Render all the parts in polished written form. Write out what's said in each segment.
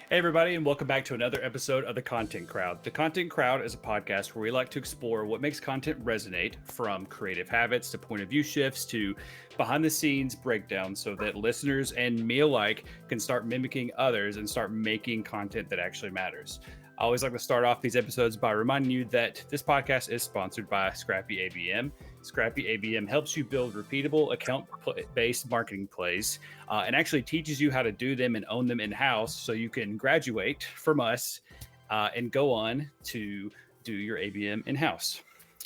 Hey, everybody, and welcome back to another episode of The Content Crowd. The Content Crowd is a podcast where we like to explore what makes content resonate, from creative habits to point of view shifts to behind the scenes breakdowns, so that listeners and me alike can start mimicking others and start making content that actually matters. I always like to start off these episodes by reminding you that this podcast is sponsored by Scrappy ABM. Scrappy ABM helps you build repeatable account-based marketing plays and actually teaches you how to do them and own them in-house so you can graduate from us and go on to do your ABM in-house.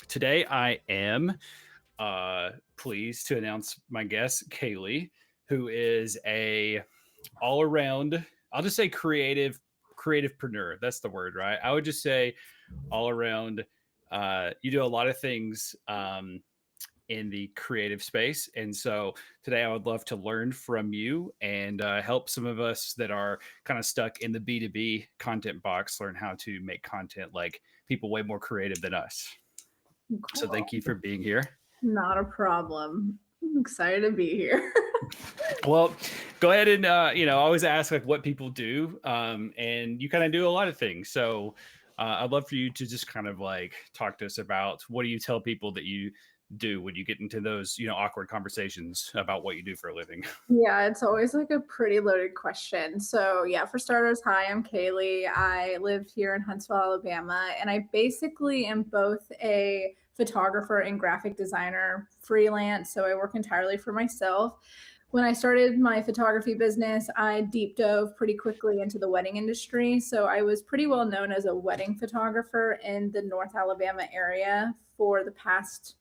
Today, I am pleased to announce my guest, Kaleigh, who is a all-around, I'll just say creativepreneur. That's the word, right? I would just say all around. You do a lot of things in the creative space. And so today I would love to learn from you and help some of us that are kind of stuck in the B2B content box learn how to make content like people way more creative than us. Cool. So thank you for being here. Not a problem. I'm excited to be here. Well, go ahead and, I always ask like what people do. And you kind of do a lot of things. So I'd love for you to just kind of like talk to us about what do you tell people that you do when you get into those, awkward conversations about what you do for a living? Yeah, it's always like a pretty loaded question. So yeah, for starters, hi, I'm Kaleigh. I live here in Huntsville, Alabama, and I basically am both a photographer and graphic designer, freelance. So I work entirely for myself. When I started my photography business, I deep dove pretty quickly into the wedding industry. So I was pretty well known as a wedding photographer in the North Alabama area for the past,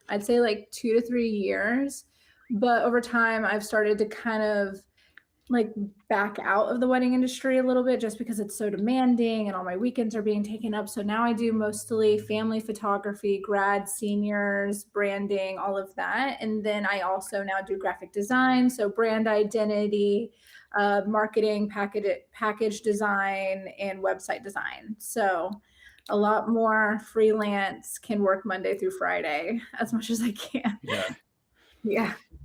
I'd say like 2 to 3 years. But over time, I've started to kind of like back out of the wedding industry a little bit just because it's so demanding and all my weekends are being taken up. So now I do mostly family photography, grad, seniors, branding, all of that. And then I also now do graphic design. So brand identity, marketing, package design, and website design. So a lot more freelance, can work Monday through Friday as much as I can.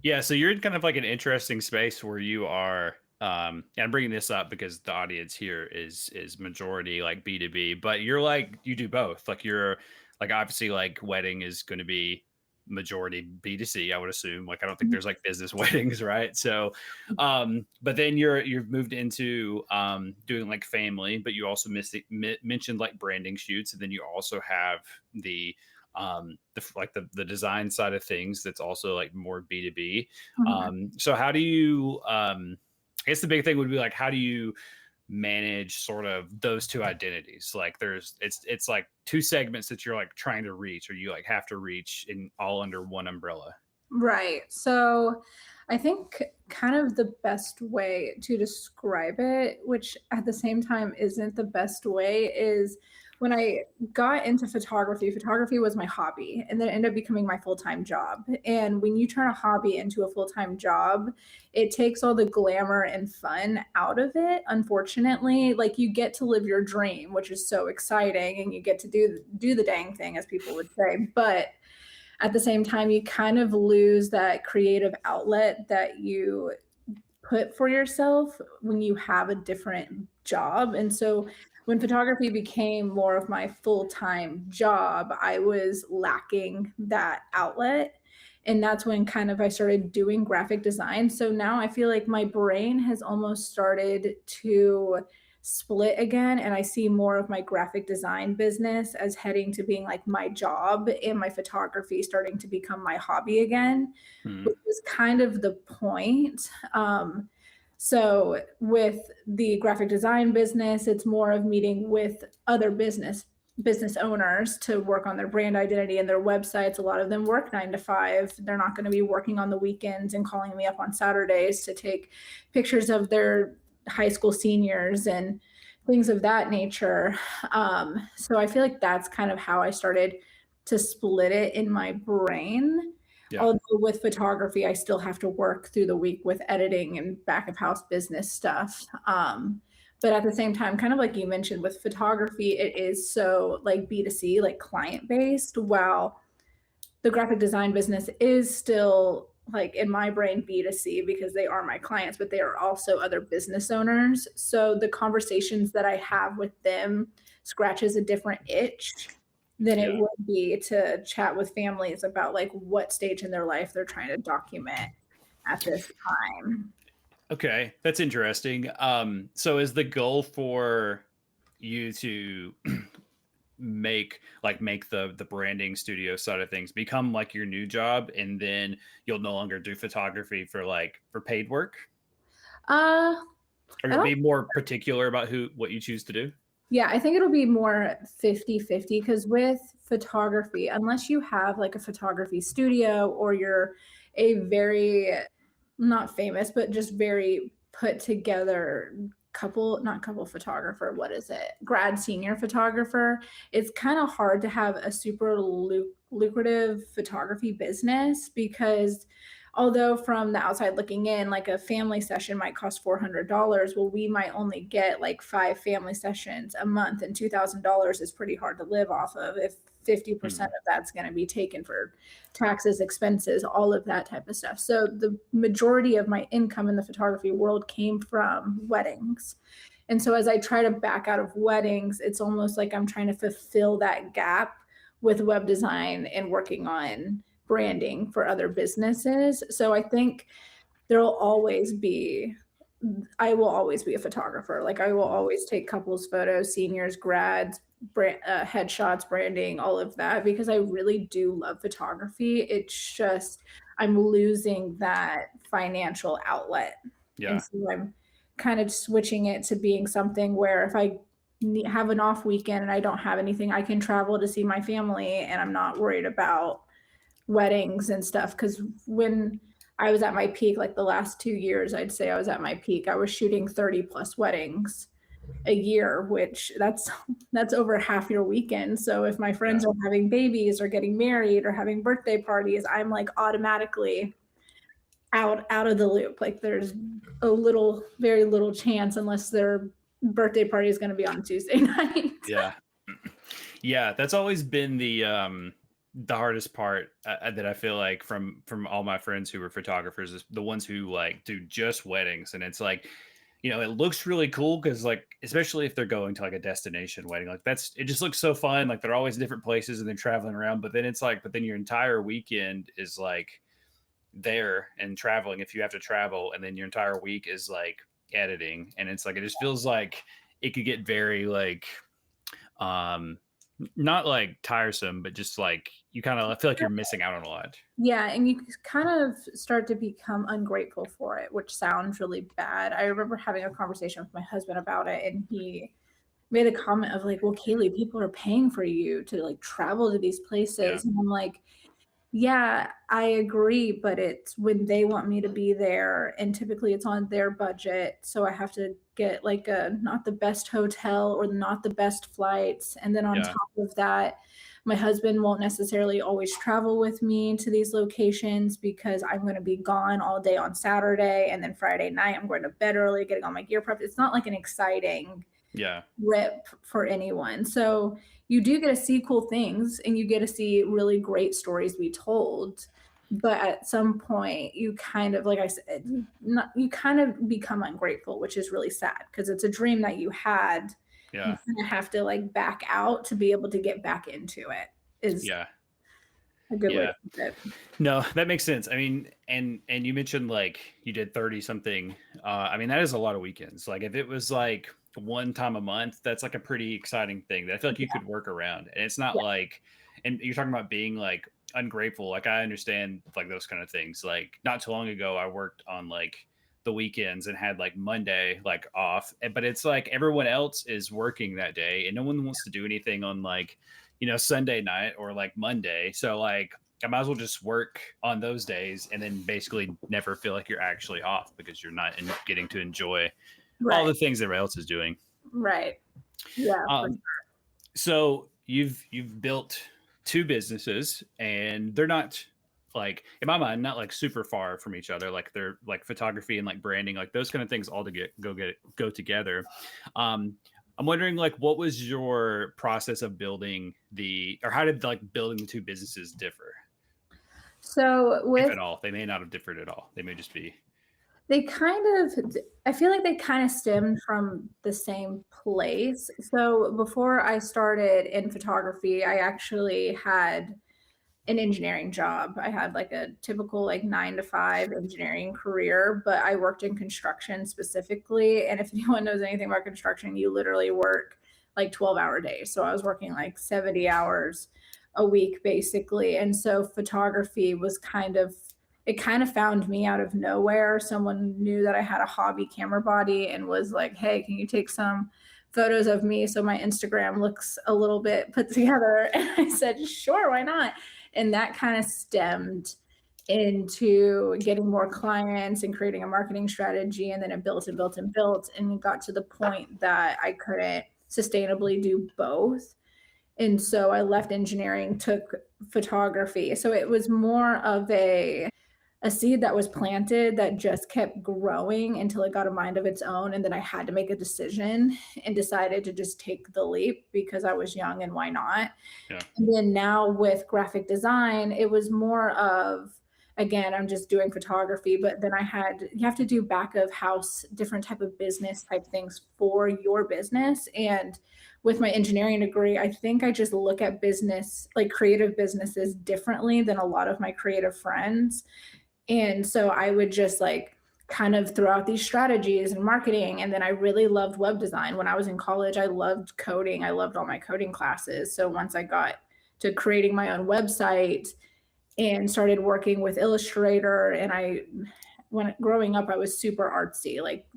Yeah. So you're in kind of like an interesting space where you are, and I'm bringing this up because the audience here is majority like B2B, but you're like, you do both. Like you're like, obviously like wedding is going to be majority B2C, I would assume. Like, I don't think there's like business weddings, right? So, but then you've moved into doing like family, but you also mentioned like branding shoots. And then you also have the design side of things that's also like more B2B. So how do you, I guess the big thing would be like, how do you manage sort of those two identities? Like it's like two segments that you're like trying to reach, or you like have to reach in all under one umbrella. Right. So I think kind of the best way to describe it, which at the same time isn't the best way, is when I got into photography was my hobby, and then it ended up becoming my full-time job. And when you turn a hobby into a full-time job, it takes all the glamour and fun out of it. Unfortunately, like you get to live your dream, which is so exciting, and you get to do the dang thing, as people would say. But at the same time, you kind of lose that creative outlet that you put for yourself when you have a different job. And so when photography became more of my full-time job, I was lacking that outlet. And that's when kind of I started doing graphic design. So now I feel like my brain has almost started to split again, and I see more of my graphic design business as heading to being like my job, and my photography starting to become my hobby again, which is kind of the point. So with the graphic design business, it's more of meeting with other business owners to work on their brand identity and their websites. A lot of them work 9 to 5. They're not going to be working on the weekends and calling me up on Saturdays to take pictures of their high school seniors and things of that nature. So I feel like that's kind of how I started to split it in my brain. Yeah. Although with photography, I still have to work through the week with editing and back of house business stuff. But at the same time, kind of like you mentioned with photography, it is so like B2C, like client based, while the graphic design business is still like in my brain B2C because they are my clients, but they are also other business owners. So the conversations that I have with them scratches a different itch than it Yeah. would be to chat with families about like what stage in their life they're trying to document at this time. Okay, that's interesting. So is the goal for you to make the branding studio side of things become like your new job, and then you'll no longer do photography for paid work, Uh, or I you'll don't be more particular about who what you choose to do? Yeah, I think it'll be more 50-50 because with photography, unless you have like a photography studio or you're a very not famous, but just very put together not couple photographer, what is it? Grad senior photographer. It's kind of hard to have a super lucrative photography business because although from the outside looking in, like a family session might cost $400, well, we might only get like 5 family sessions a month, and $2,000 is pretty hard to live off of if 50% Hmm. of that's going to be taken for taxes, expenses, all of that type of stuff. So the majority of my income in the photography world came from weddings. And so as I try to back out of weddings, it's almost like I'm trying to fulfill that gap with web design and working on branding for other businesses. So I think there'll always be I will always be a photographer. Like I will Hmm. always take couples photos, seniors, grads, headshots, branding, all of that because I really do love photography. It's just I'm losing that financial outlet, and Yeah. so I'm kind of switching it to being something where if I have an off weekend and I don't have anything, I can travel to see my family, and I'm not worried about weddings and stuff because when I was at my peak, like the last 2 years, I'd say I was at my peak. I was shooting 30 plus weddings a year, which that's over half your weekend. So if my Yeah. friends are having babies or getting married or having birthday parties, I'm like automatically out of the loop. Like there's a little, very little chance unless their birthday party is going to be on Tuesday night. Yeah. Yeah, that's always been the hardest part, that I feel like from all my friends who were photographers, is the ones who like do just weddings. And it's like, it looks really cool because, like, especially if they're going to like a destination wedding, like it just looks so fun. Like they're always in different places and they're traveling around. But then it's like, but then your entire weekend is like there and traveling if you have to travel, and then your entire week is like editing, and it's like it just feels like it could get very like um not like tiresome, but just like you kind of feel like you're missing out on a lot. Yeah, and you kind of start to become ungrateful for it, which sounds really bad. I remember having a conversation with my husband about it, and he made a comment of like, "Well, Kaylee, people are paying for you to like travel to these Yeah. places." And I'm like, yeah, I agree, but it's when they want me to be there, and typically it's on their budget, so I have to get like a not the best hotel or not the best flights, and then on Yeah. top of that, my husband won't necessarily always travel with me to these locations because I'm gonna be gone all day on Saturday, and then Friday night, I'm going to bed early, getting all my gear prepped. It's not like an exciting Yeah. rip for anyone. So you do get to see cool things and you get to see really great stories be told. But at some point, you kind of, like I said, you kind of become ungrateful, which is really sad because it's a dream that you had. You Yeah. kind of have to like back out to be able to get back into it, is Yeah. a good way to Yeah. put it. No, that makes sense. I mean, and you mentioned like you did 30 something. I mean, that is a lot of weekends. Like if it was like one time a month, that's like a pretty exciting thing that I feel like you Yeah. could work around. And it's not Yeah. like, and you're talking about being like ungrateful. Like I understand like those kind of things. Like not too long ago, I worked on like the weekends and had like Monday like off. But it's like everyone else is working that day and no one wants to do anything on like, Sunday night or like Monday. So like I might as well just work on those days and then basically never feel like you're actually off because you're not getting to enjoy all Right. the things everybody else is doing. Right. Yeah. Um, so you've built two businesses, and they're not like in my mind not like super far from each other. Like they're like photography and like branding, like those kind of things all to go together. Um, I'm wondering like what was your process of building or how did like building the two businesses differ? So If with at all. They may not have differed at all. They may just be they kind of I feel like they kind of stemmed from the same place. So before I started in photography, I actually had an engineering job. I had like a typical like 9 to 5 engineering career, but I worked in construction specifically. And if anyone knows anything about construction, you literally work like 12-hour days. So I was working like 70 hours a week basically. And so photography was kind of it kind of found me out of nowhere. Someone knew that I had a hobby camera body and was like, "Hey, can you take some photos of me so my Instagram looks a little bit put together?" And I said, "Sure, why not?" And that kind of stemmed into getting more clients and creating a marketing strategy. And then it built and built and built. And it got to the point that I couldn't sustainably do both. And so I left engineering, took photography. So it was more of a seed that was planted that just kept growing until it got a mind of its own. And then I had to make a decision and decided to just take the leap because I was young and why not? yeah. And then now with graphic design, it was more of, again, I'm just doing photography, but then you have to do back of house, different type of business type things for your business. And with my engineering degree, I think I just look at business, like creative businesses differently than a lot of my creative friends. And so I would just like kind of throw out these strategies and marketing. And then I really loved web design. When I was in college, I loved coding. I loved all my coding classes. So once I got to creating my own website and started working with Illustrator, and when growing up, I was super artsy, like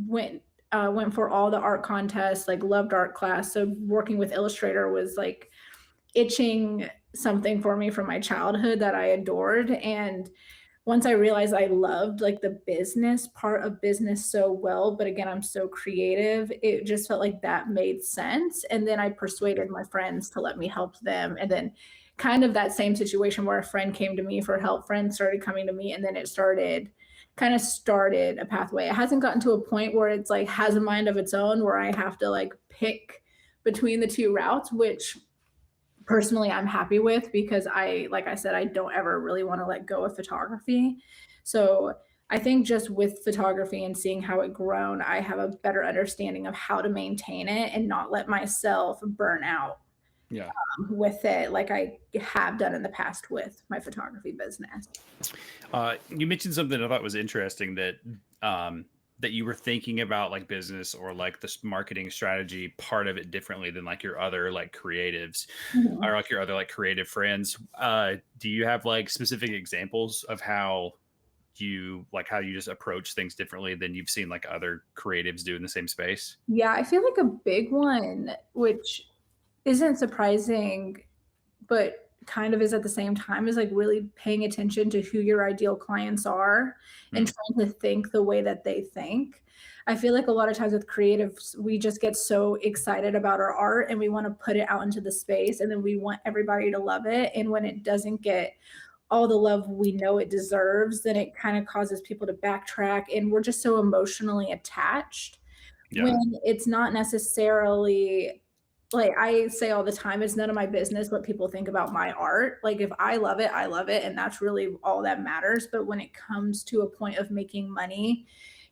went went for all the art contests, like loved art class. So working with Illustrator was like itching something for me from my childhood that I adored. And once I realized I loved like the business part of business so well, but again, I'm so creative, it just felt like that made sense. And then I persuaded my friends to let me help them. And then kind of that same situation where a friend came to me for help, friends started coming to me, and then it started a pathway. It hasn't gotten to a point where it's like has a mind of its own where I have to like pick between the two routes, which personally I'm happy with because like I said, I don't ever really want to let go of photography. So I think just with photography and seeing how it grown, I have a better understanding of how to maintain it and not let myself burn out Yeah. with it like I have done in the past with my photography business. You mentioned something I thought was interesting that you were thinking about like business or like this marketing strategy part of it differently than like your other like creatives Mhm. or like your other like creative friends. Do you have like specific examples of how you just approach things differently than you've seen like other creatives do in the same space? Yeah, I feel like a big one, which isn't surprising but kind of is at the same time is like really paying attention to who your ideal clients are and Hmm. trying to think the way that they think. I feel like a lot of times with creatives, we just get so excited about our art and we want to put it out into the space and then we want everybody to love it. And when it doesn't get all the love we know it deserves, then it kind of causes people to backtrack and we're just so emotionally attached Yeah. when it's not necessarily like I say all the time, it's none of my business what people think about my art. Like if I love it, I love it, and that's really all that matters. But when it comes to a point of making money,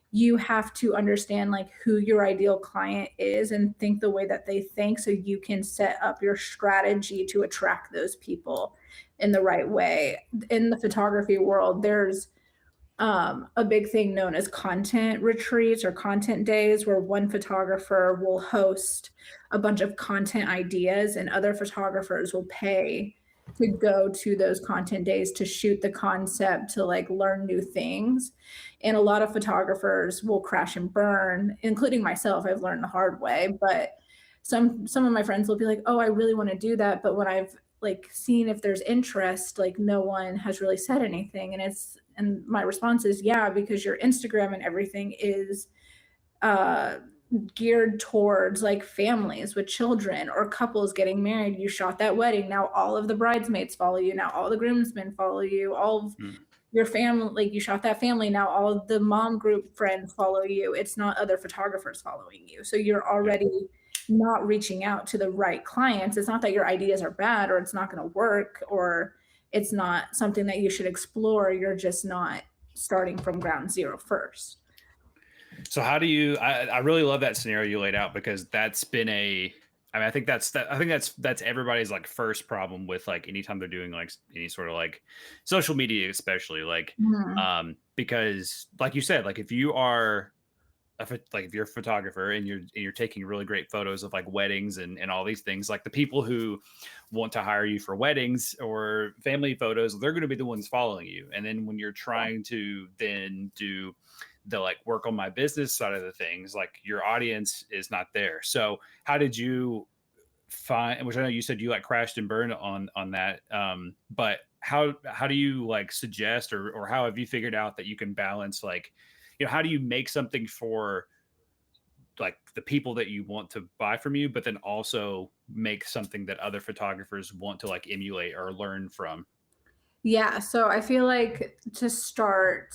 you have to understand like who your ideal client is and think the way that they think so you can set up your strategy to attract those people in the right way. In the photography world, there's a big thing known as content retreats or content days where one photographer will host a bunch of content ideas and other photographers will pay to go to those content days to shoot the concept to like learn new things. And a lot of photographers will crash and burn, including myself. I've learned the hard way, but some of my friends will be like, "Oh, I really want to do that," but when I've like seen if there's interest, like no one has really said anything. And my response is, yeah, because your Instagram and everything is uh geared towards like families with children or couples getting married. You shot that wedding. Now all of the bridesmaids follow you. Now all the groomsmen follow you. All of Mm. your family, like you shot that family. Now all of the mom group friends follow you. It's not other photographers following you. So you're Yeah. already not reaching out to the right clients. It's not that your ideas are bad or it's not going to work or it's not something that you should explore. You're just not starting from ground zero first. So how do you? I really love that scenario you laid out, because that's been a. I mean, I think that's everybody's like first problem with like anytime they're doing like any sort of like social media, especially like Mhm. because like you said, like if you are like if you're a photographer and you're taking really great photos of like weddings and all these things, like the people who want to hire you for weddings or family photos, they're going to be the ones following you. And then when you're trying to then do the like work on my business side of the things, like your audience is not there. So how did you find, which I know you said you like crashed and burned on that, but how do you like suggest, or how have you figured out that you can balance like, how do you make something for like the people that you want to buy from you, but then also make something that other photographers want to like emulate or learn from? Yeah, so I feel like to start,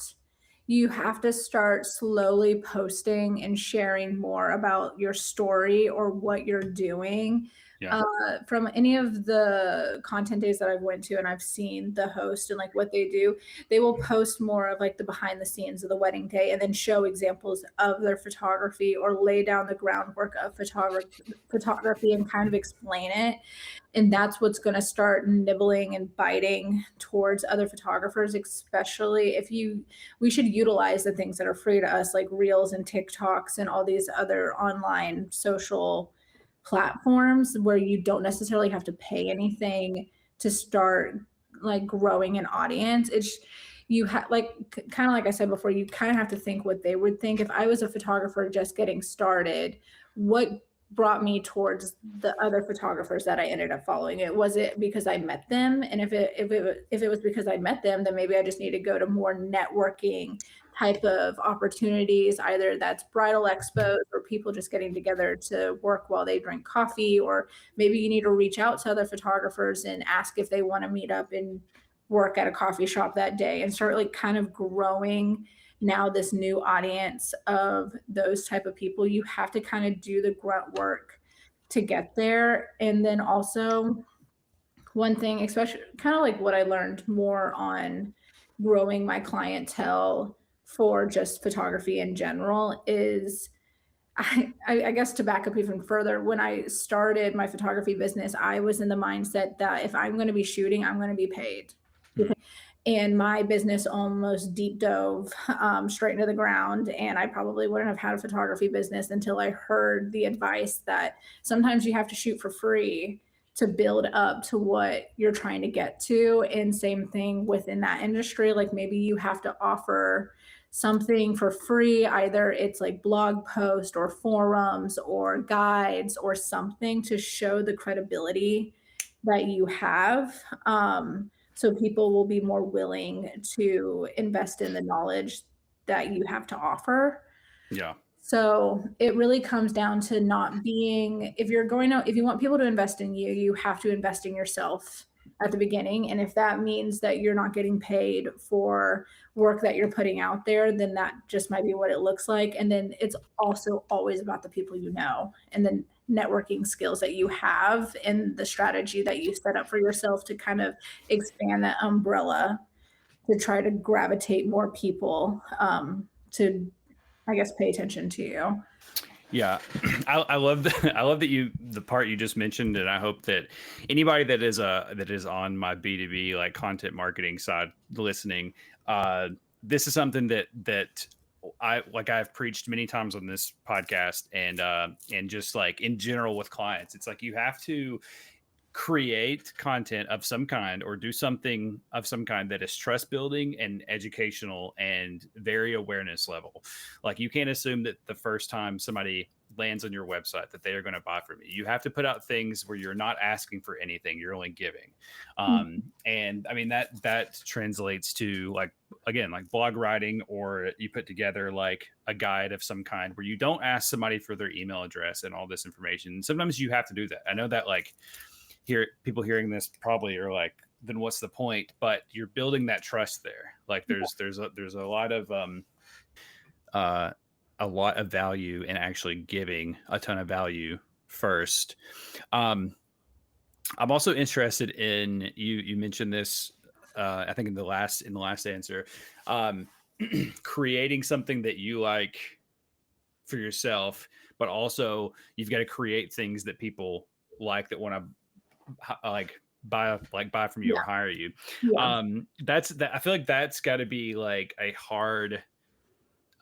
you have to start slowly posting and sharing more about your story or what you're doing. Yeah. From any of the content days that I've went to and I've seen the host and like what they do, they will post more of like the behind the scenes of the wedding day and then show examples of their photography or lay down the groundwork of photography and kind of explain it, and that's what's going to start nibbling and biting towards other photographers, especially if you we should utilize the things that are free to us like reels and TikToks and all these other online social platforms where you don't necessarily have to pay anything to start like growing an audience. It's you have like kind of like I said before, you kind of have to think what they would think if I was a photographer just getting started. What brought me towards the other photographers that I ended up following? It was it because I met them, and if it was because I met them, then maybe I just need to go to more networking type of opportunities, either that's bridal expos or people just getting together to work while they drink coffee, or maybe you need to reach out to other photographers and ask if they want to meet up and work at a coffee shop that day and start like kind of growing now this new audience of those type of people. You have to kind of do the grunt work to get there. And then also one thing, especially kind of like what I learned more on growing my clientele for just photography in general is I guess to back up even further, when I started my photography business, I was in the mindset that if I'm going to be shooting, I'm going to be paid. Hmm. And my business almost deep dove straight into the ground. And I probably wouldn't have had a photography business until I heard the advice that sometimes you have to shoot for free to build up to what you're trying to get to. And same thing within that industry. Like maybe you have to offer something for free, either it's like blog post or forums or guides or something to show the credibility that you have. So people will be more willing to invest in the knowledge that you have to offer. Yeah. So it really comes down to not being, if you want people to invest in you, you have to invest in yourself at the beginning. And if that means that you're not getting paid for work that you're putting out there, then that just might be what it looks like. And then it's also always about the people you know and the networking skills that you have and the strategy that you set up for yourself to kind of expand that umbrella to try to gravitate more people to, I guess, pay attention to you. Yeah, I love I love that the part you just mentioned, and I hope that anybody that is on my B2B like content marketing side listening, this is something that I've preached many times on this podcast, and just like in general with clients. It's like you have to create content of some kind or do something of some kind that is trust building and educational and very awareness level. Like you can't assume that the first time somebody lands on your website that they are going to buy from you. You have to put out things where you're not asking for anything, you're only giving. And I mean that translates to like, again, like blog writing, or you put together like a guide of some kind where you don't ask somebody for their email address and all this information. Sometimes you have to do that. I know that like people hearing this probably are like, then what's the point? But you're building that trust there. Like there's uh, a lot of value in actually giving a ton of value first. Um, I'm also interested in you. You mentioned this I think in the last answer, um, creating something that you like for yourself, but also you've got to create things that people like that want to buy from you or Yeah, hire you. yeah, That's that. I feel like that's got to be like a hard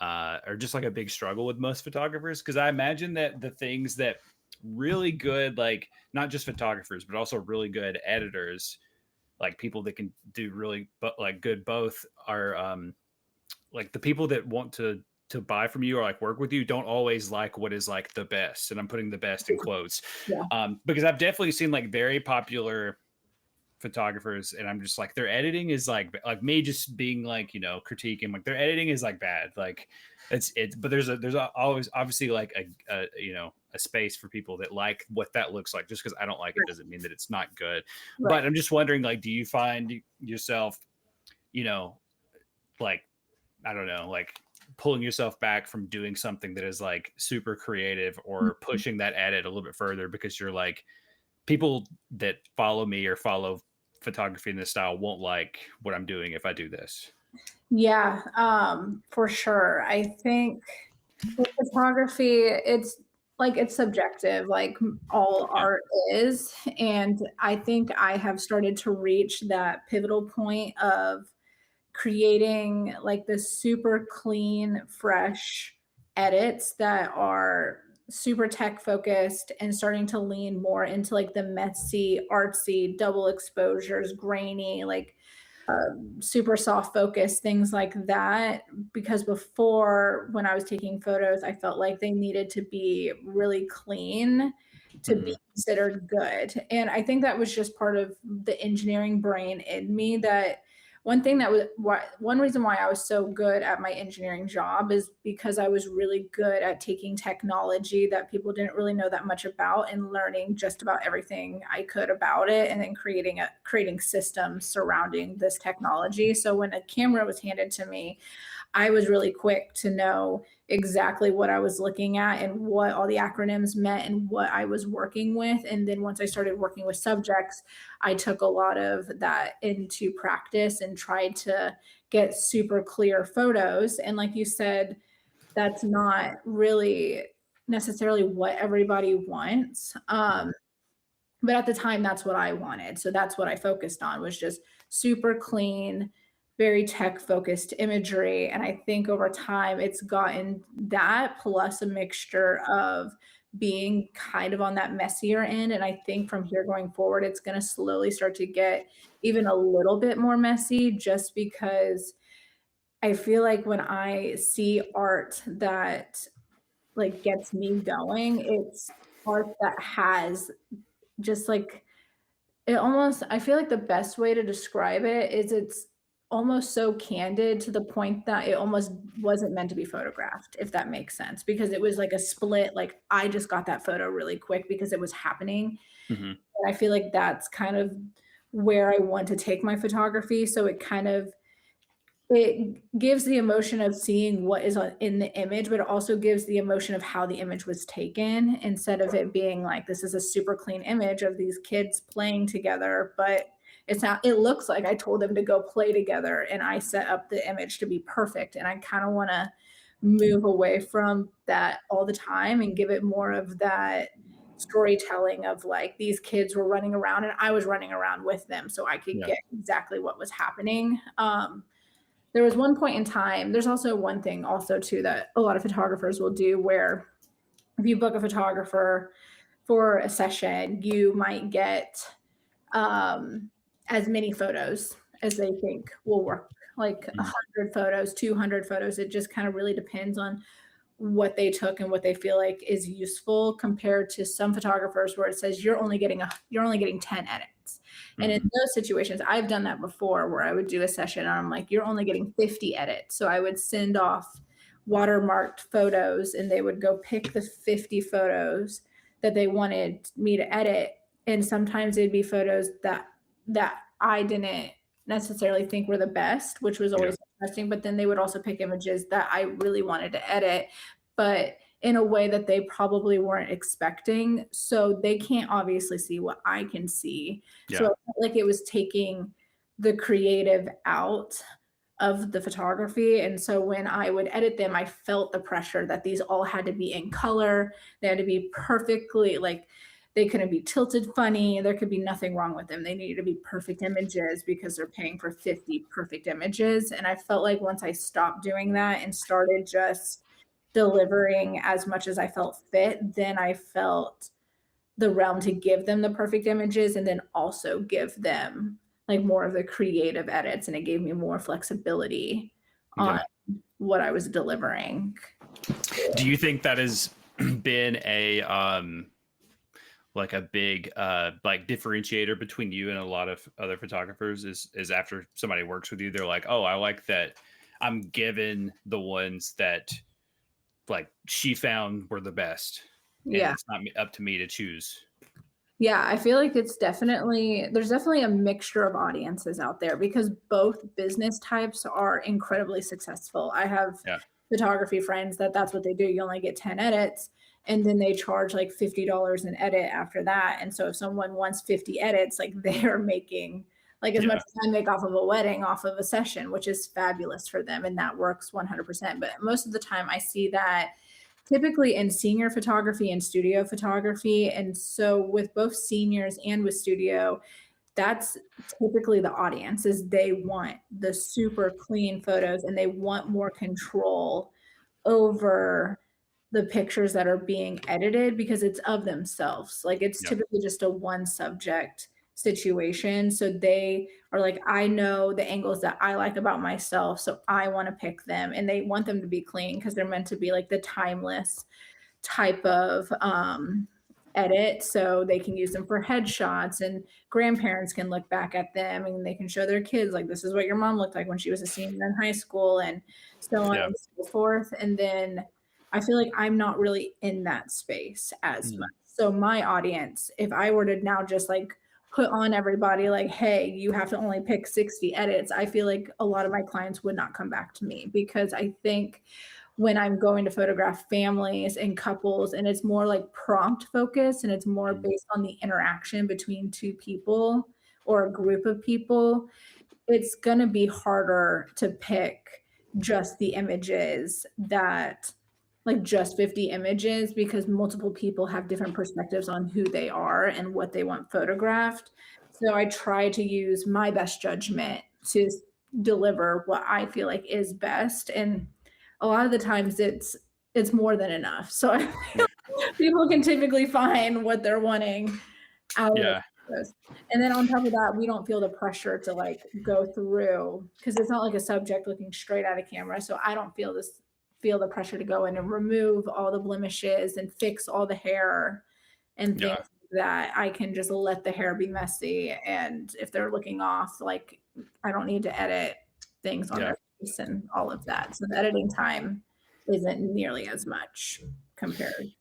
or just like a big struggle with most photographers, because I imagine that the things that really good, like not just photographers but also really good editors, like people that can do really but like good both, are like the people that want to buy from you or like work with you don't always like what is like the best, and I'm putting the best in quotes, yeah, because I've definitely seen like very popular photographers and I'm just like their editing is like me just being like, critiquing, like their editing is like bad, like it's but always obviously like a space for people that like what that looks like. Just because I don't like it doesn't mean that it's not good. But right. I'm just wondering, like, do you find yourself, you know like, I don't know, like pulling yourself back from doing something that is like super creative or pushing that edit a little bit further because you're like, people that follow me or follow photography in this style won't like what I'm doing if I do this? Yeah, for sure. I think with photography, it's like it's subjective, like all Yeah. art is. And I think I have started to reach that pivotal point of creating like this super clean, fresh edits that are super tech focused and starting to lean more into like the messy, artsy, double exposures, grainy, like super soft focus, things like that. Because before, when I was taking photos, I felt like they needed to be really clean to be Hmm. considered good. And I think that was just part of the engineering brain in me. That one thing that was one reason why I was so good at my engineering job is because I was really good at taking technology that people didn't really know that much about and learning just about everything I could about it, and then creating systems surrounding this technology. So when a camera was handed to me, I was really quick to know exactly what I was looking at and what all the acronyms meant and what I was working with. And then once I started working with subjects, I took a lot of that into practice and tried to get super clear photos. And like you said, that's not really necessarily what everybody wants. Hmm. But at the time, that's what I wanted. So that's what I focused on, was just super clean, very tech focused imagery. And I think over time it's gotten that plus a mixture of being kind of on that messier end. And I think from here going forward, it's going to slowly start to get even a little bit more messy, just because I feel like when I see art that like gets me going, it's art that has just like it almost, I feel like the best way to describe it is it's almost so candid to the point that it almost wasn't meant to be photographed, if that makes sense, because it was like a split, like, I just got that photo really quick because it was happening, Hmm. and I feel like that's kind of where I want to take my photography, so it gives the emotion of seeing what is in the image, but it also gives the emotion of how the image was taken, instead of it being like, this is a super clean image of these kids playing together, but it's not, it looks like I told them to go play together and I set up the image to be perfect. And I kind of want to move away from that all the time and give it more of that storytelling of like these kids were running around and I was running around with them so I could Yeah. get exactly what was happening. There was one point in time, there's also one thing also too that a lot of photographers will do, where if you book a photographer for a session, you might get um, as many photos as they think will work, like Mhm. 100 photos, 200 photos. It just kind of really depends on what they took and what they feel like is useful, compared to some photographers where it says you're only getting 10 edits. And in Mhm. those situations, I've done that before, where I would do a session and I'm like, you're only getting 50 edits. So I would send off watermarked photos and they would go pick the 50 photos that they wanted me to edit. And sometimes it'd be photos that I didn't necessarily think were the best, which was Yeah. always interesting. But then they would also pick images that I really wanted to edit, but in a way that they probably weren't expecting. So they can't obviously see what I can see. So I Yeah. felt like it was taking the creative out of the photography. And so when I would edit them, I felt the pressure that these all had to be in color. They had to be perfectly like they couldn't be tilted funny. There could be nothing wrong with them. They needed to be perfect images because they're paying for 50 perfect images. And I felt like once I stopped doing that and started just delivering as much as I felt fit, then I felt the realm to give them the perfect images and then also give them like more of the creative edits, and it gave me more flexibility on Yeah. what I was delivering. Do you think that has been a like a big like differentiator between you and a lot of other photographers is after somebody works with you, they're like, oh, I like that I'm given the ones that like she found were the best, and Yeah. it's not up to me to choose. Yeah, I feel like there's definitely a mixture of audiences out there because both business types are incredibly successful. I have Yeah. photography friends that's what they do. You only get 10 edits and then they charge like $50 an edit after that. And so if someone wants 50 edits, like they're making like as much Yeah. as I make off of a wedding, off of a session, which is fabulous for them. And that works 100%. But most of the time I see that typically in senior photography and studio photography. And so with both seniors and with studio, that's typically the audience is they want the super clean photos and they want more control over the pictures that are being edited because it's of themselves. Like it's Yeah. typically just a one subject situation. So they are like, I know the angles that I like about myself. So I want to pick them and they want them to be clean because they're meant to be like the timeless type of edit. So they can use them for headshots and grandparents can look back at them and they can show their kids, like, this is what your mom looked like when she was a senior in high school and so on Yeah. and so forth. And then I feel like I'm not really in that space as much. Mm. So my audience, if I were to now just like put on everybody like, hey, you have to only pick 60 edits, I feel like a lot of my clients would not come back to me because I think when I'm going to photograph families and couples and it's more like prompt focused and it's more Mm. based on the interaction between two people or a group of people, it's going to be harder to pick just the images that like just 50 images because multiple people have different perspectives on who they are and what they want photographed. So I try to use my best judgment to deliver what I feel like is best. And a lot of the times it's more than enough. So Yeah. people can typically find what they're wanting out of Yeah. this. And then on top of that, we don't feel the pressure to like go through because it's not like a subject looking straight at a camera. So I don't feel the pressure to go in and remove all the blemishes and fix all the hair and things Yeah. like that. I can just let the hair be messy. And if they're looking off, like I don't need to edit things on Yeah. their face and all of that. So the editing time isn't nearly as much compared.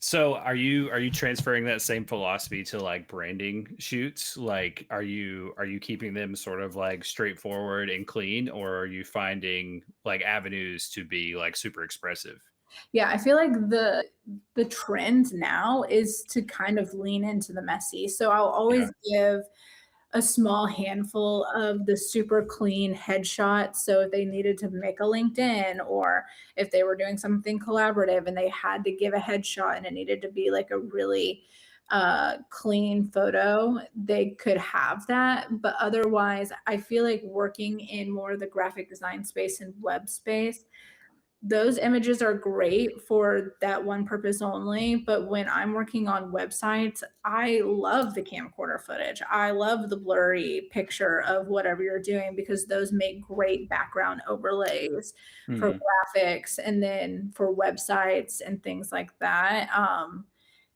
So are you transferring that same philosophy to like branding shoots? Like are you keeping them sort of like straightforward and clean, or are you finding like avenues to be like super expressive? Yeah, I feel like the trend now is to kind of lean into the messy. So I'll Yeah. always give a small handful of the super clean headshots. So if they needed to make a LinkedIn or if they were doing something collaborative and they had to give a headshot and it needed to be like a really clean photo, they could have that. But otherwise, I feel like working in more of the graphic design space and web space, those images are great for that one purpose only, but when I'm working on websites, I love the camcorder footage. I love the blurry picture of whatever you're doing because those make great background overlays for Mhm. graphics and then for websites and things like that.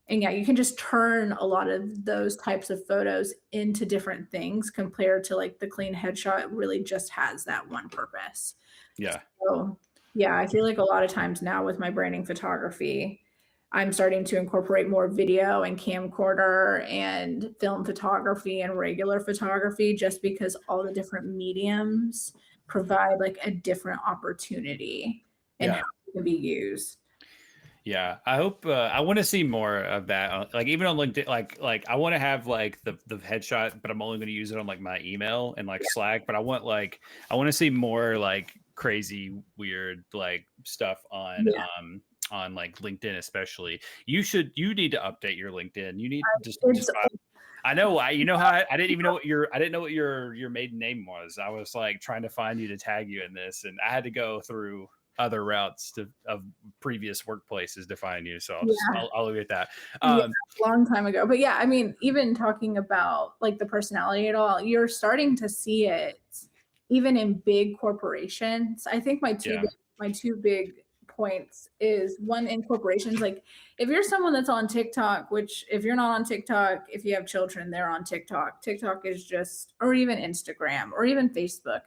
And yeah, you can just turn a lot of those types of photos into different things compared to like the clean headshot really just has that one purpose. Yeah. So, yeah, I feel like a lot of times now with my branding photography, I'm starting to incorporate more video and camcorder and film photography and regular photography just because all the different mediums provide like a different opportunity and how Yeah. it can be used. Yeah, I hope I want to see more of that. Like even on LinkedIn, like I want to have like the headshot, but I'm only going to use it on like my email and like Slack. But I want to see more like crazy, weird like stuff Yeah, on like LinkedIn, especially. You need to update your LinkedIn. You need it's just I know why. You know how I didn't even know what I didn't know what your maiden name was. I was like trying to find you to tag you in this, and I had to go through other routes of previous workplaces to find you. So yeah. I'll leave it at that. Yeah, Um, a long time ago. But yeah, I mean, even talking about like the personality at all, you're starting to see it even in big corporations. I think yeah, my two big points is one in corporations, like if you're someone that's on TikTok, which if you're not on TikTok, if you have children, they're on TikTok. TikTok is just, or even Instagram or even Facebook.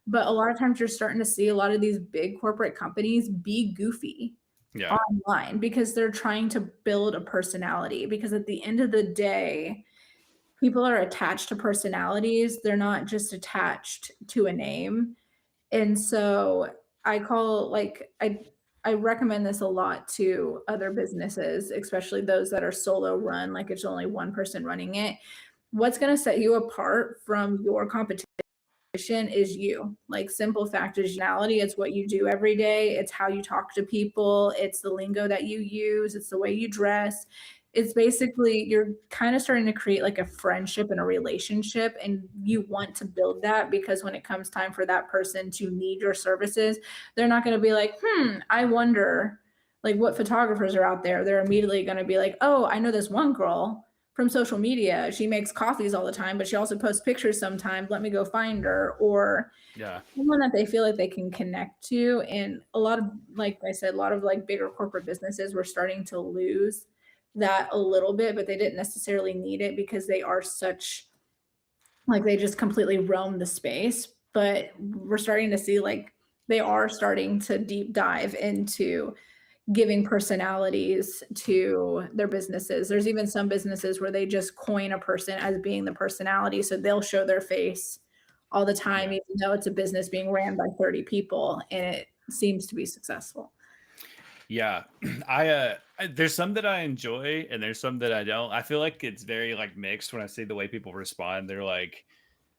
But a lot of times you're starting to see a lot of these big corporate companies be goofy yeah, online because they're trying to build a personality. Because at the end of the day, people are attached to personalities, they're not just attached to a name. And so I call like I recommend this a lot to other businesses, especially those that are solo run, like it's only one person running it. What's going to set you apart from your competition is you. Like simple fact is personality. It's what you do every day. It's how you talk to people. It's the lingo that you use. It's the way you dress. It's basically you're kind of starting to create like a friendship and a relationship, and you want to build that because when it comes time for that person to need your services, they're not going to be like, I wonder like what photographers are out there. They're immediately going to be like, oh, I know this one girl from social media. She makes coffees all the time, but she also posts pictures sometimes. Let me go find her. Or yeah, someone that they feel like they can connect to. And a lot of, like I said, a lot of like bigger corporate businesses were starting to lose that a little bit, but they didn't necessarily need it because they are such, like they just completely roam the space. But we're starting to see like they are starting to deep dive into giving personalities to their businesses. There's even some businesses where they just coin a person as being the personality. So they'll show their face all the time, yeah. even though it's a business being ran by 30 people and it seems to be successful. Yeah, there's some that I enjoy and there's some that I don't. I feel like it's very like mixed when I see the way people respond. They're like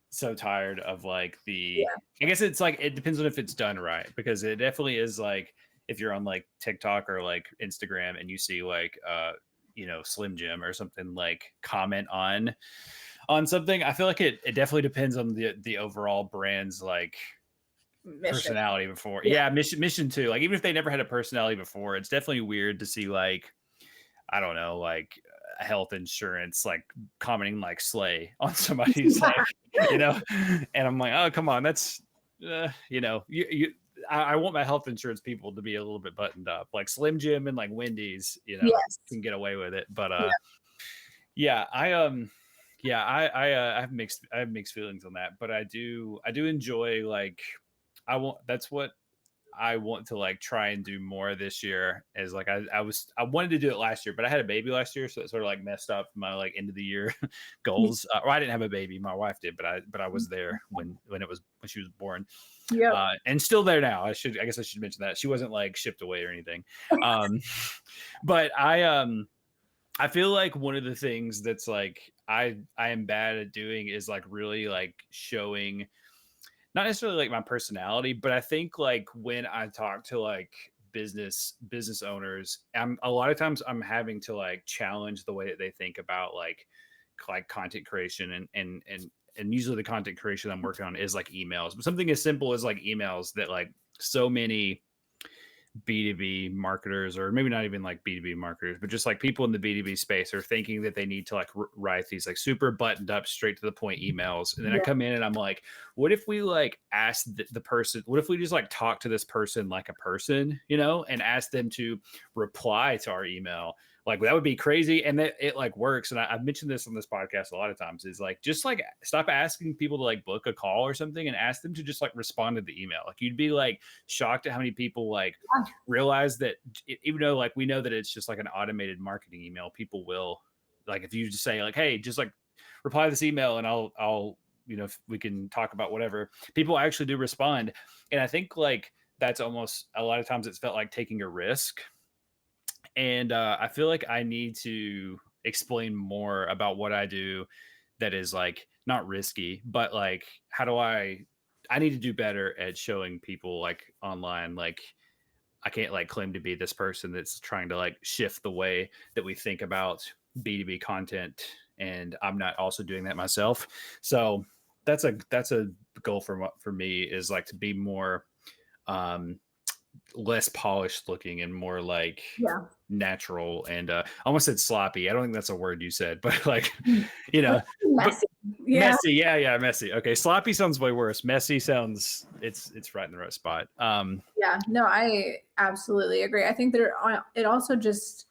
so tired of like the. Yeah. I guess it's like it depends on if it's done right because it definitely is like if you're on like TikTok or like Instagram and you see like Slim Jim or something like comment on something. I feel like it definitely depends on the overall brand's like Mission. personality before. Yeah. Yeah, mission too. Like even if they never had a personality before, it's definitely weird to see like I don't know, like health insurance, like commenting like slay on somebody's like, you know, and I'm like, oh come on, that's I want my health insurance people to be a little bit buttoned up, like Slim Jim and like Wendy's, Yes. can get away with it, but Yeah. yeah, I have mixed feelings on that, but I do enjoy like that's what I want to like try and do more this year is like I wanted to do it last year, but I had a baby last year, so it sort of like messed up my like end of the year goals. Or I didn't have a baby, my wife did, but I was there when she was born, Yep. and still there now. I guess I should mention that she wasn't like shipped away or anything, um, but I feel like one of the things that's like I am bad at doing is like really like showing not necessarily like my personality, but I think like when I talk to like business owners, I'm a lot of times I'm having to like challenge the way that they think about like content creation and usually the content creation I'm working on is like emails, but something as simple as like emails that like so many B2B marketers, or maybe not even like B2B marketers, but just like people in the B2B space are thinking that they need to like write these like super buttoned up, straight to the point emails. And then I Yeah. come in and I'm like, what if we like ask the person, what if we just like talk to this person like a person, and ask them to reply to our email? Like that would be crazy. And that it like works. And I've mentioned this on this podcast a lot of times is like, just like stop asking people to like book a call or something and ask them to just like respond to the email. Like you'd be like shocked at how many people like realize that even though like we know that it's just like an automated marketing email, people will like if you just say like, hey, just like reply to this email and I'll if we can talk about whatever, people actually do respond. And I think like that's almost a lot of times it's felt like taking a risk. And I feel like I need to explain more about what I do that is like not risky, but like how do I need to do better at showing people like online like I can't like claim to be this person that's trying to like shift the way that we think about B2B content, and I'm not also doing that myself. So that's a goal for me is like to be more um less polished looking and more like Yeah. natural and I almost said sloppy. I don't think that's a word you said, but like Mm. you But know, but messy. Yeah. messy. Yeah, messy. Okay, sloppy sounds way worse. Messy sounds it's right in the right spot. Yeah. No, I absolutely agree. I think it also just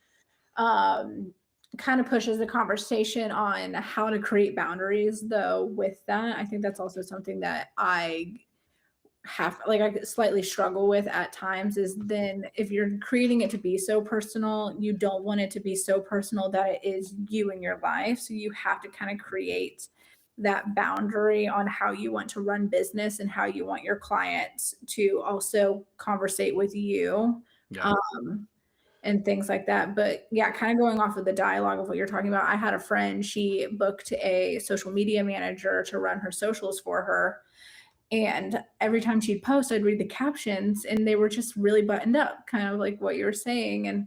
um, kind of pushes the conversation on how to create boundaries, though, with that. I think that's also something that I slightly struggle with at times is then if you're creating it to be so personal, you don't want it to be so personal that it is you in your life. So you have to kind of create that boundary on how you want to run business and how you want your clients to also conversate with you. yeah, Um, and things like that. But yeah, kind of going off of the dialogue of what you're talking about, I had a friend, she booked a social media manager to run her socials for her. And every time she'd post, I'd read the captions and they were just really buttoned up, kind of like what you were saying, and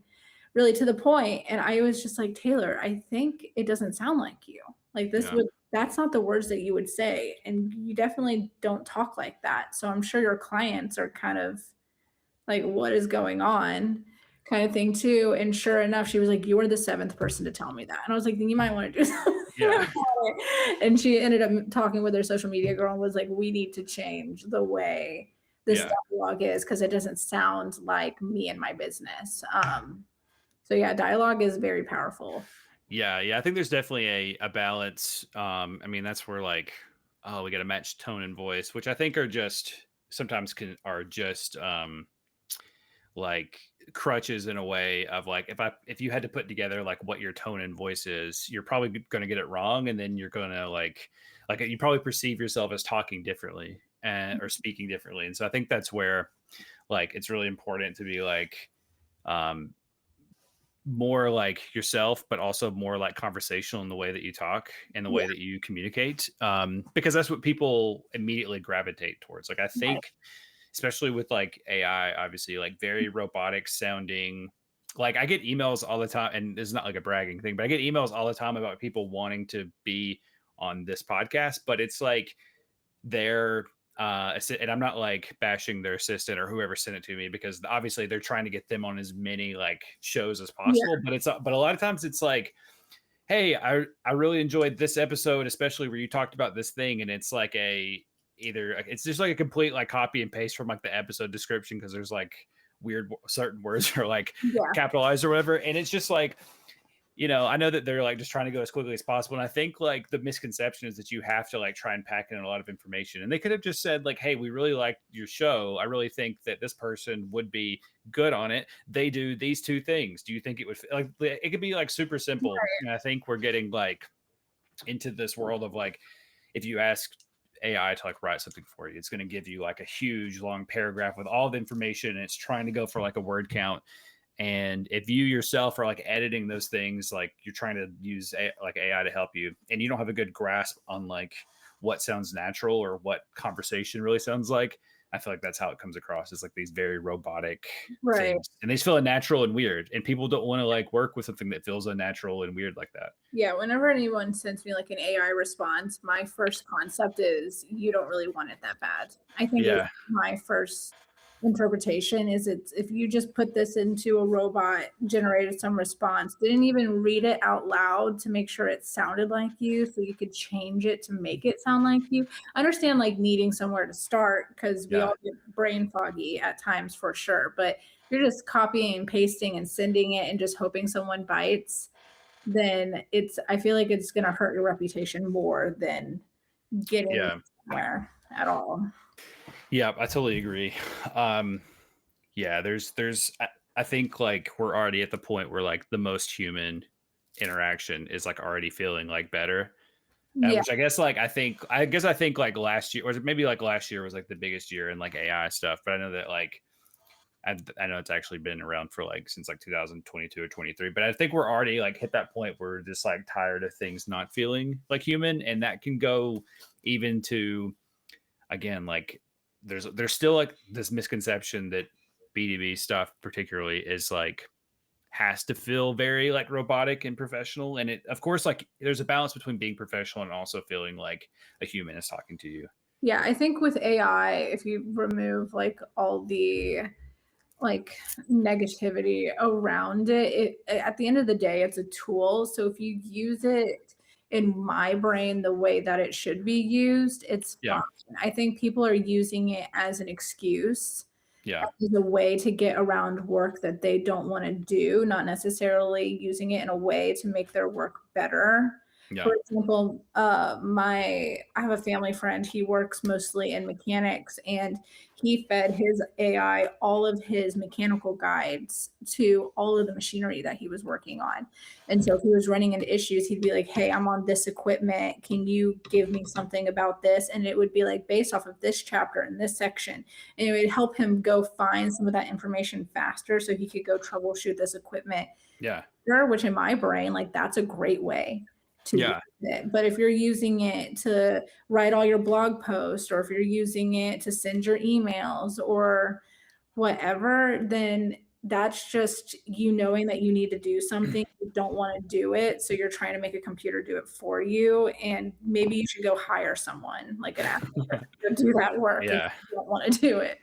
really to the point. And I was just like, Taylor, I think it doesn't sound like you. Like yeah, that's not the words that you would say. And you definitely don't talk like that. So I'm sure your clients are kind of like, what is going on? Kind of thing too. And sure enough, she was like, you were the seventh person to tell me that. And I was like, then you might want to do something yeah, about it. And she ended up talking with her social media girl and was like, we need to change the way this yeah. dialogue is because it doesn't sound like me and my business. So yeah, dialogue is very powerful. Yeah. I think there's definitely a balance. I mean, that's where like, oh, we got to match tone and voice, which I think are just sometimes are just like crutches in a way of like if you had to put together like what your tone and voice is, you're probably going to get it wrong, and then you're going to like you probably perceive yourself as talking differently and or speaking differently. And so I think that's where like it's really important to be like um more like yourself, but also more like conversational in the way that you talk and the Yeah, way that you communicate. Because that's what people immediately gravitate towards. Like I right. think, especially with like AI, obviously, like very robotic sounding. Like I get emails all the time, and it's not like a bragging thing, but I get emails all the time about people wanting to be on this podcast, but it's like their and I'm not like bashing their assistant or whoever sent it to me because obviously they're trying to get them on as many like shows as Yeah, possible, but a lot of times it's like, hey, I really enjoyed this episode, especially where you talked about this thing, and it's like either it's just like a complete like copy and paste from like the episode description because there's like weird certain words are like yeah, capitalized or whatever, and it's just like, I know that they're like just trying to go as quickly as possible. And I think like the misconception is that you have to like try and pack in a lot of information. And they could have just said, like, hey, we really liked your show. I really think that this person would be good on it. They do these two things. Do you think it would like it could be like super simple? And I think we're getting like into this world of like if you ask AI to like write something for you, it's going to give you like a huge long paragraph with all the information and it's trying to go for like a word count. And if you yourself are like editing those things, like you're trying to use like AI to help you, and you don't have a good grasp on like what sounds natural or what conversation really sounds like, I feel like that's how it comes across as like these very robotic right. things, and they just feel unnatural and weird. And people don't want to like work with something that feels unnatural and weird like that. Yeah, whenever anyone sends me like an AI response, my first concept is you don't really want it that bad. I think is Yeah, my first interpretation is it's if you just put this into a robot, generated some response, didn't even read it out loud to make sure it sounded like you so you could change it to make it sound like you. I understand like needing somewhere to start because we yeah, all get brain foggy at times for sure, but you're just copying and pasting and sending it and just hoping someone bites, then I feel like it's going to hurt your reputation more than getting yeah, somewhere at all. yeah. I totally agree. Um, yeah, I think like we're already at the point where like the most human interaction is like already feeling like better. Yeah. Which I guess like I think like last year or maybe like last year was like the biggest year in like AI stuff. But I know that like I know it's actually been around for like since like 2022 or 23, but I think we're already like hit that point where we're just like tired of things not feeling like human, and that can go even to, again, like there's still like this misconception that B2B stuff particularly is like has to feel very like robotic and professional, and it of course like there's a balance between being professional and also feeling like a human is talking to you. Yeah, I think with AI, if you remove like all the like negativity around it, at the end of the day, it's a tool. So if you use it in my brain the way that it should be used, it's Yeah, fine. I think people are using it as an excuse, yeah, as a way to get around work that they don't want to do, not necessarily using it in a way to make their work better. yeah, For example, I have a family friend. He works mostly in mechanics, and he fed his AI all of his mechanical guides to all of the machinery that he was working on. And so if he was running into issues, he'd be like, "Hey, I'm on this equipment. Can you give me something about this?" And it would be like based off of this chapter in this section, and it would help him go find some of that information faster so he could go troubleshoot this equipment, yeah, which in my brain, like that's a great way to use yeah, it. But if you're using it to write all your blog posts, or if you're using it to send your emails or whatever, then that's just you knowing that you need to do something, you don't want to do it, so you're trying to make a computer do it for you, and maybe you should go hire someone like an actual person to do that work if yeah. you don't want to do it.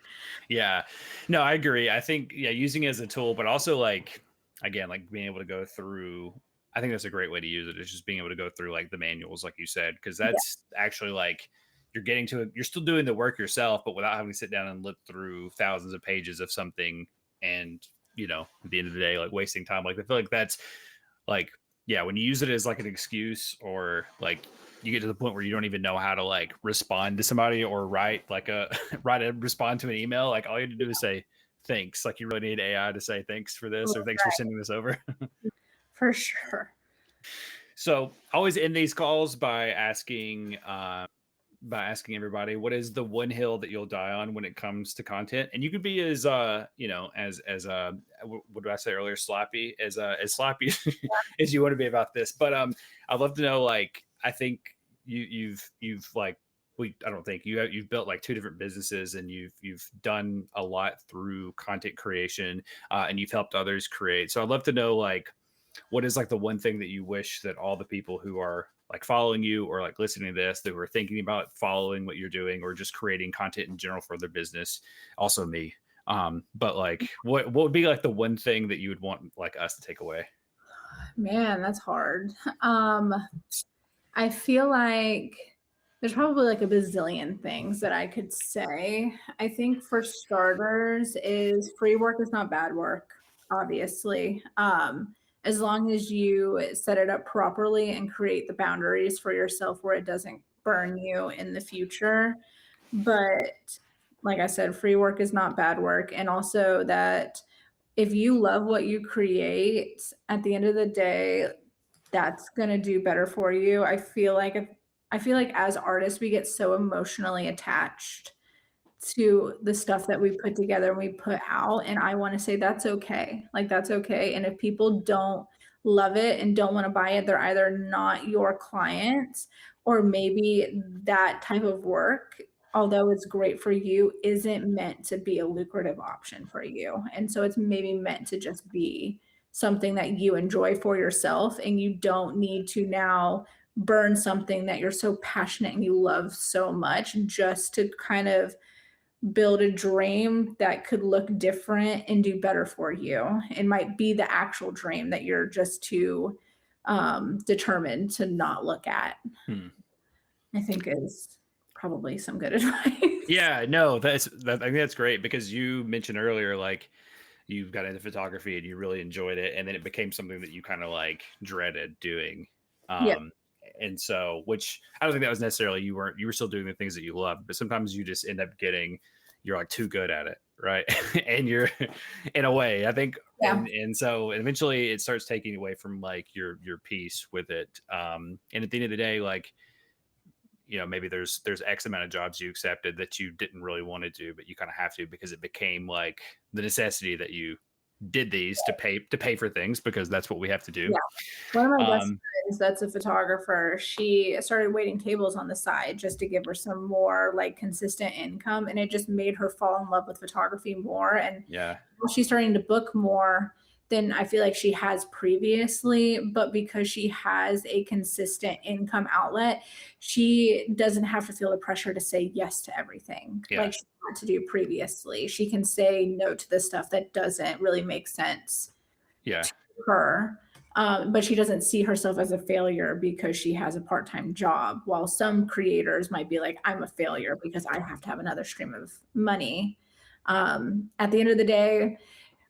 Yeah. No, I agree. I think, yeah, using it as a tool, but also like, again, like being able to go through, I think that's a great way to use it. Is just being able to go through like the manuals, like you said, because Yeah. that's actually like you're getting to it. You're still doing the work yourself, but without having to sit down and look through thousands of pages of something and, at the end of the day, like wasting time. Like I feel like that's like, yeah, when you use it as like an excuse, or like you get to the point where you don't even know how to like respond to somebody or write like a respond to an email, like all you have to do is say thanks. Like you really need AI to say thanks for this, or thanks for Right. sending this over. For sure. So I always end these calls by asking everybody, what is the one hill that you'll die on when it comes to content? And you could be as what did I say earlier, sloppy as sloppy as you want to be about this. But I'd love to know, like, I think you've like, I don't think you've built like two different businesses, and you've done a lot through content creation, and you've helped others create. So I'd love to know, like, what is like the one thing that you wish that all the people who are like following you or like listening to this, that were thinking about following what you're doing or just creating content in general for their business, also me, but like what would be like the one thing that you would want like us to take away? Man, that's hard. Um, I feel like there's probably like a bazillion things that I could say. I think for starters is free work is not bad work, obviously. As long as you set it up properly and create the boundaries for yourself where it doesn't burn you in the future. But like I said, free work is not bad work. And also that if you love what you create, at the end of the day, that's gonna do better for you. I feel like as artists, we get so emotionally attached to the stuff that we put together and we put out, and I wanna say that's okay. Like, that's okay, and if people don't love it and don't wanna buy it, they're either not your clients, or maybe that type of work, although it's great for you, isn't meant to be a lucrative option for you, and so it's maybe meant to just be something that you enjoy for yourself, and you don't need to now burn something that you're so passionate and you love so much just to kind of build a dream that could look different and do better for you. It might be the actual dream that you're just too determined to not look at. Hmm. I think is probably some good advice. Yeah, no, I think that's great, because you mentioned earlier like you got into photography and you really enjoyed it, and then it became something that you kind of like dreaded doing. Yeah, um and so, which I don't think that was necessarily, you were still doing the things that you loved, but sometimes you just end up getting, you're like too good at it, right? And you're, in a way, I think, yeah, and so eventually it starts taking away from like your peace with it. And at the end of the day, like, maybe there's X amount of jobs you accepted that you didn't really want to do, but you kind of have to because it became like the necessity that you did these to pay for things because that's what we have to do. Yeah. One of my best Um, friends that's a photographer, she started waiting tables on the side just to give her some more like consistent income. And it just made her fall in love with photography more. And yeah, she's starting to book more than I feel like she has previously. But because she has a consistent income outlet, she doesn't have to feel the pressure to say yes to everything yeah, like she had to do previously. She can say no to the stuff that doesn't really make sense yeah, her. But she doesn't see herself as a failure because she has a part-time job. While some creators might be like, I'm a failure because I have to have another stream of money. At the end of the day,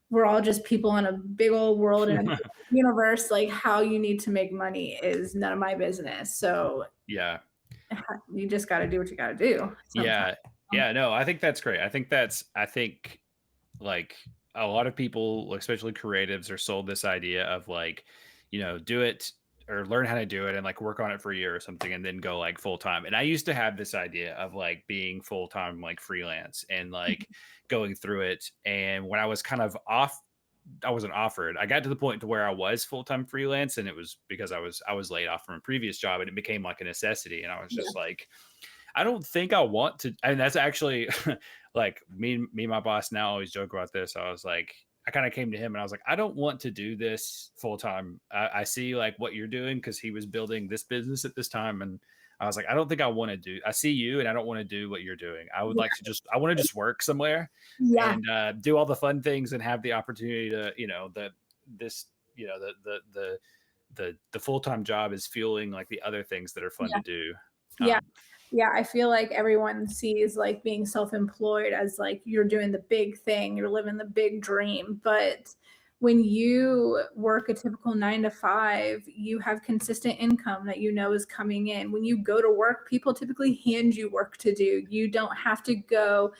we're all just people in a big old world and a big universe. Like how you need to make money is none of my business. So yeah. you just got to do what you got to do sometimes. Yeah. Yeah. No, I think that's great. I think like a lot of people, especially creatives, are sold this idea of like, do it or learn how to do it and like work on it for a year or something and then go like full time. And I used to have this idea of like being full time, like freelance and like going through it. And when I was kind of off, I wasn't offered. I got to the point to where I was full time freelance, and it was because I was laid off from a previous job, and it became like a necessity. And I was Yeah. just like, I don't think I want to. And that's actually like me, my boss now always joke about this. I was like, I kind of came to him and I was like, I don't want to do this full time. I see like what you're doing because he was building this business at this time. And I was like, I don't think I want to do, I see you and I don't want to do what you're doing. I would like to I want to just work somewhere Yeah. and do all the fun things and have the opportunity to, this, the full-time job is fueling like the other things that are fun Yeah. to do. Yeah. Yeah, I feel like everyone sees like being self-employed as like you're doing the big thing, you're living the big dream. But when you work a typical 9 to 5, you have consistent income that you know is coming in. When you go to work, people typically hand you work to do. You don't have to go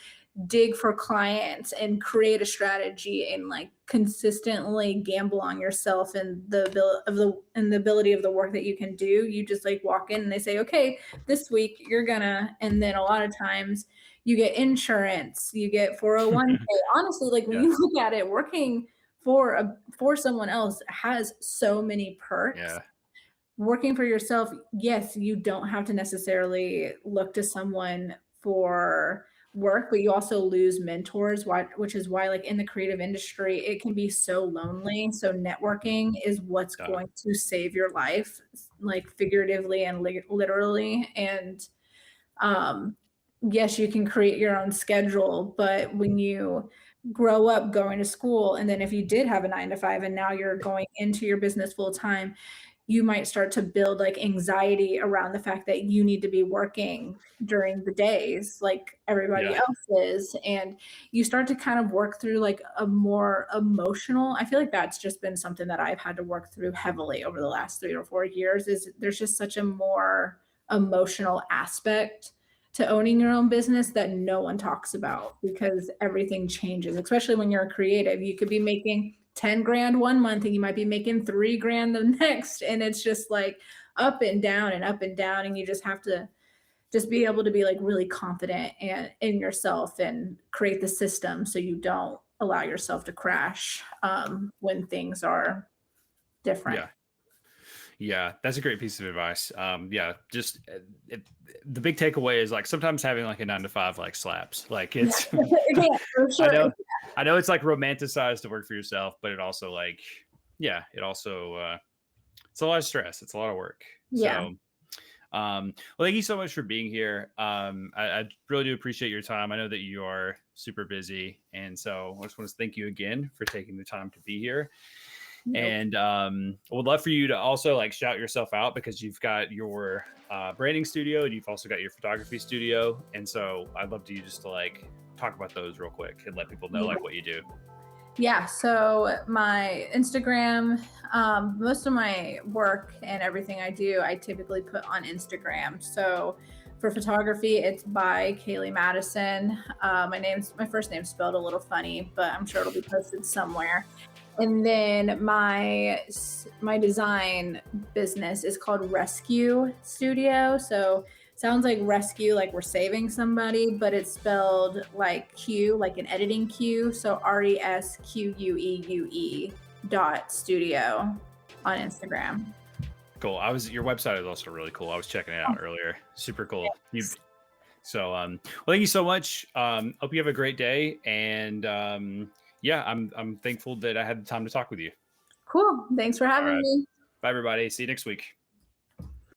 dig for clients and create a strategy and like consistently gamble on yourself and the ability of the work that you can do. You just like walk in and they say, okay, this week you're gonna, and then a lot of times you get insurance, you get 401k. Honestly, like when Yeah. you look at it, working for someone else has so many perks. Yeah. Working for yourself, yes, you don't have to necessarily look to someone for work, but you also lose mentors, which is why, like in the creative industry, it can be so lonely. So networking is what's Yeah. going to save your life, like figuratively and literally. And um, yes, you can create your own schedule, but when you grow up going to school, and then if you did have a 9 to 5 and now you're going into your business full time, you might start to build like anxiety around the fact that you need to be working during the days like everybody Yeah. else is. And you start to kind of work through like a more emotional, I feel like that's just been something that I've had to work through heavily over the last 3 or 4 years, is there's just such a more emotional aspect to owning your own business that no one talks about because everything changes, especially when you're a creative. You could be making 10 grand one month and you might be making 3 grand the next. And it's just like up and down and up and down. And you just have to just be able to be like really confident and in yourself and create the system so you don't allow yourself to crash when things are different. Yeah. Yeah, that's a great piece of advice. Yeah, just the big takeaway is like sometimes having like a 9 to 5 like slaps. Like Yeah, it's, yeah, for I sure. know, I know it's like romanticized to work for yourself, but it also like, yeah, it also it's a lot of stress. It's a lot of work. Yeah. So, well, thank you so much for being here. I really do appreciate your time. I know that you are super busy, and so I just want to thank you again for taking the time to be here. Nope. And I would love for you to also like shout yourself out because you've got your branding studio and you've also got your photography studio. And so I'd love to you just to like talk about those real quick and let people know Yeah. like what you do. Yeah, so my Instagram, most of my work and everything I do, I typically put on Instagram. So for photography, it's by Kaleigh Madison. My first name's spelled a little funny, but I'm sure it'll be posted somewhere. And then my design business is called Rescue Studio. So sounds like rescue, like we're saving somebody, but it's spelled like Q, like an editing Q. So RESQUEUE dot studio on Instagram. Cool. Your website is also really cool. I was checking it out earlier. Super cool. Well, thank you so much. Hope you have a great day. And yeah, I'm thankful that I had the time to talk with you. Cool. Thanks for All having right. me. Bye, everybody. See you next week.